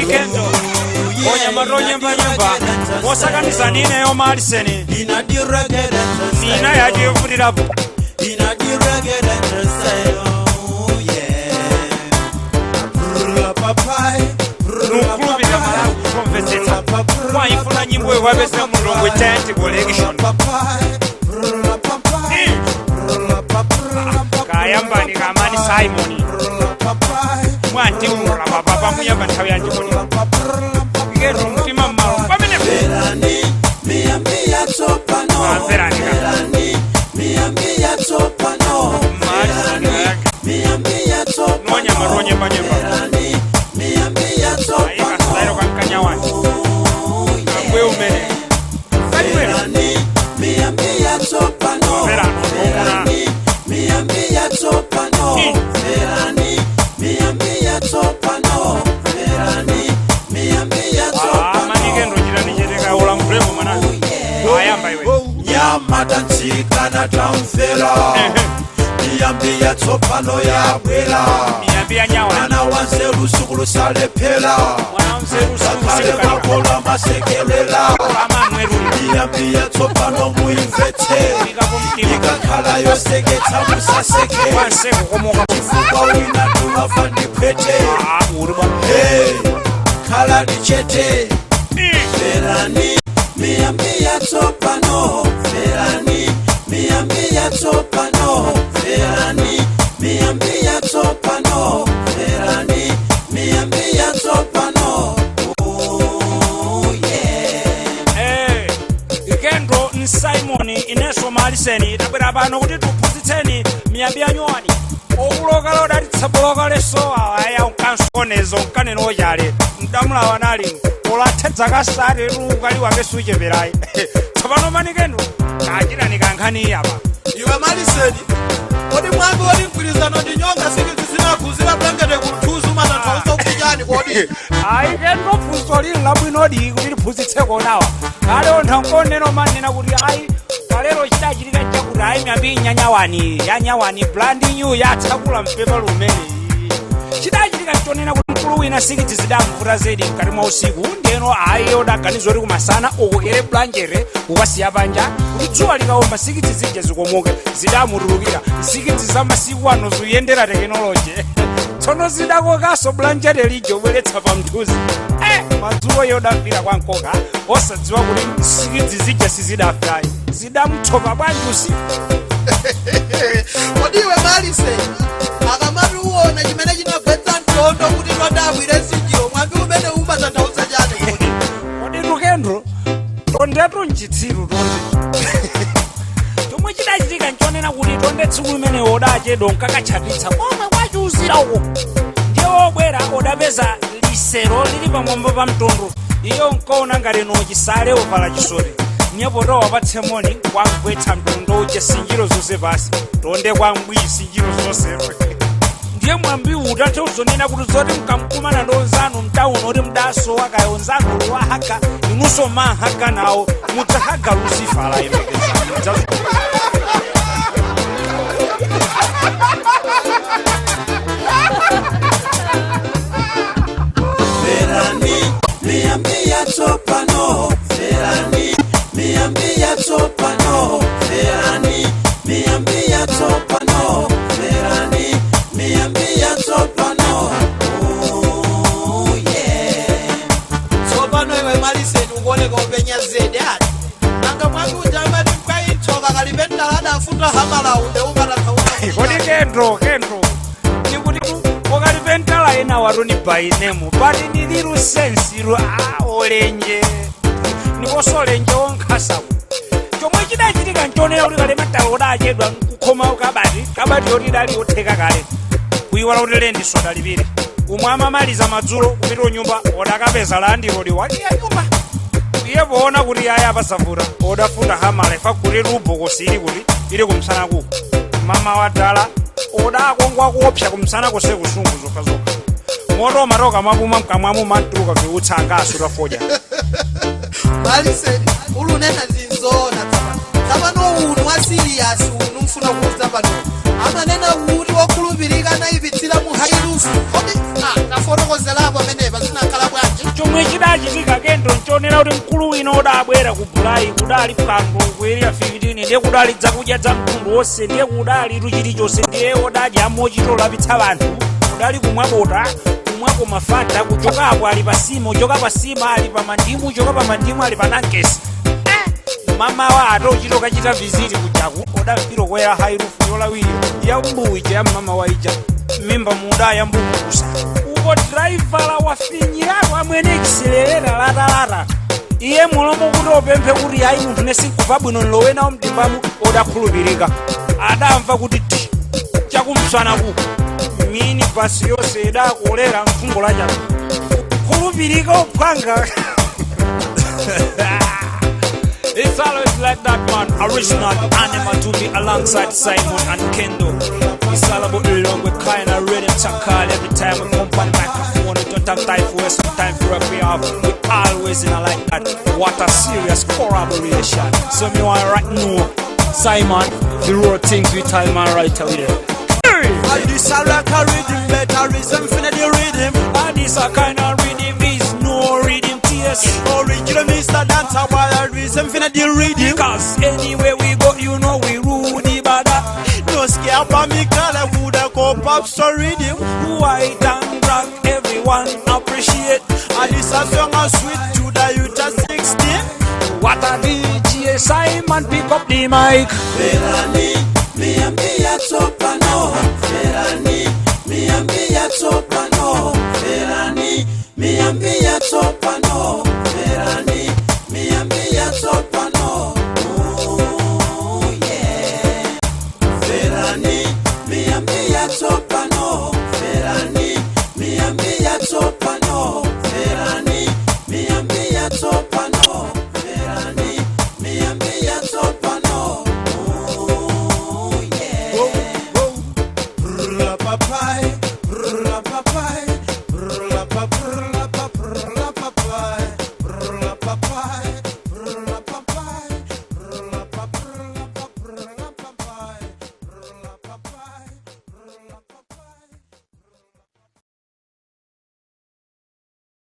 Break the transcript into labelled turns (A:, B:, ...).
A: Ikendo Onya maronye mbanyamba Osakaniza nine yo maliseni
B: Ina di reggae
A: Nina yaje yofurirapo
B: Ina di reggae say oh yeah Papai
A: Nukulubira Malawi konfeseta Kwa ifuna nyimbo wabesa mulongwe chanti collection Kayamba ni kamani Simon Mwanti mura baba muyamba nthawi yanji koni Ikendo mtima mmalo pamene
B: miyambi ya tsopano miyambi ya tsopano miyambi ya tsopano
A: Nonya maronye mbanyamba
B: miyambi ya tsopano
A: Aika sairo kankanyawani Kwe umene
B: miyambi ya tsopano miyambi ya tsopano miyambi ya tsopano miyambi ya tsopano
A: Manikendo jirani jeteka ula mbremo manani Ayamba iwe
B: Nyamata ntsika na tamfela miyambi ya tsopano ya bwela
A: Miyambi ya nyawa
B: Mwana wanze lusuku lusalephela Sakale makola masekelela miyambi ya tsopano muimvete Ikakhala yoseketha musaseke Chifuba wina tumafa ndipete Hey, khala nichete Ferani miyambi ya tsopano miyambi ya tsopano miyambi ya tsopano miyambi ya tsopano oh yeah
A: Ikendo Simon ineso maliseni tabera bano kuti tuphunzitseni miyambi ya nyuwani okuloka loda tsabuloka leso aya unkansonezo unkaneno yale mdamulawa nali olatedza kasare lukali wake sucheperayi tsopano manikendo kachira nikankhani yapa
C: Iwe maliseni Odi mwambi odi mkwirizano di nyonga sikiti zina kuzira blangete kutuzu mana tauza ukijani kodi
A: Ikendo phunzitso lili labwinodi kuti liphunzitseko nawa kale onthankoneno manena kuti ayi kalero chidachitika chakuti ayi miyambi yanyawani brand new yatsakula mpepa lumene chidachitika chonena kuti mkulu wina sikiti zidamvura zedi mkati mwa usiku ndeno ayi odaganiza kuti kumasana ukokere blanjere ukasiya panja kuti dzuwa likawomba sikiti zija zikomoke zidamutulukira sikiti za masiku ano ziyendera tekinoloji tsono zidakokaso blanjere lijo bweretsa pa mthuzi madzulo yodafira kwa nkoka osadziwa kuti sikiti zija sizidafirayi zidamutsopa bwanji usiku
C: Odi iwe maliseni Akamati uwona chimene chinagwetsa ntondo kuti lodabwire sinjiro mwambi umene umbata tauza chani kodi
A: Kodi lukendo tondetu nchitsiru tonde chomwe chidachitika nchonena kuti tonde tsiku limene odachedo nkakachatitsa komwe kwachiuzira uko ndiye obwera odapeza lisero lili pamwamba pa mtondo iyo nkaona ngati nochisale ovala chisoti nyepoto wapatsemoni kwagwetsa mtondo uche sinjiro zonse pasi tonde kwambwi sinjiro zonsepo ndiye mwambi utathe uzonena kuti zoti mkamkumana ndonzanu mtauno oti mdasowa kaya onzanu luwahaka inunso mahaka nawo mutahaga lusifala imekeza
B: miyambi ya tsopano miyambi ya tsopano miyambi ya tsopano miyambi ya tsopano oh yeah
C: Tsopano iwe maliseni ukoneka upenya zedi ati Nanga mwambi ujambati mkaitoka kalipenda lada afuta Malawi nde umbata tauza
A: kodi kendo ndikuti okalipentala ena waruni bainemu pati nililu sensilu olenje nikosolenje wonkhasaku chomwe chidachitika nchonera kuti kale matalo odachedwa nkukhoma kabati yoti dali otheka kale kuyiwala kuti lendi soda lipire umwe amamaliza madzulo kupita unyumba odakapeza landilodi waliya nyumba iye poona kuti aya apasavuta odafunda hamala ifa kuti lubokosi ili kuti ili kumsanaku mama wadala odakongwa kuopsa kumsana kose kusungu zokhazoka moto matoka mapuma mkamwamu mantuluka viutsanga asuta foja
C: Maliseni ulunena zinzona tsapano unu wa serious unu mfuna kuuza pano amanena kuti wakhulupirika naipitsira mu hairufu kodi kafotokozelapo amenepa zinakhala bwanji
A: kuti mkulu wina odabwera ku Bulayi kudali pano ku area 15 ndiye kudali zakudya za mtundu wonse ndiye kudali chilichonse ndiye odadya mochitolapitsa vanthu kudali kumwa bota kumwako mafanta kuchokapo ali pasima uchoka pasima ali pamandimu uchoka pamandimu ali panankesi mama wa atochito kachita viziti kujaku odafiro kwera hairufu yolawiro ya mbuwi ya mama wa ija mimba muda ya mbukusa uko driver wafinyirako amwene kiselelera latalata iye mulomo kuti opemphe kuti hayi munthu nesinkuva bwino nlowenawo mtimbamu odakhulupirika adamva kuti ti chakumswanaku mini basi yonse idakolera mfungo lacha khulupirika ophwanga. It's always like that, man. Original and Matumbi alongside Simon and Kendo. It's all about the long with kind of rhythm chakal. Every time we come on the microphone, we don't have time for us, time for a off. We always in a like that. What a serious collaboration. So me want right now, Simon, the raw things we tell man right away.
C: And this a like a rhythm, better rhythm, finna the rhythm.
A: And this a kind of rhythm is no rhythm taste.
C: Original Mr. Dancer, while rhythm, finna the rhythm.
A: Cause anywhere we go, you know we rule the bada.
C: No scare for me, girl, I woulda go pop so rhythm.
A: White and black, everyone appreciate.
C: And this a song a sweet to the youth at 16.
A: What a DJ Simon, pick up the mic.
B: Miyambi ya tsopano, miyambi ya tsopano.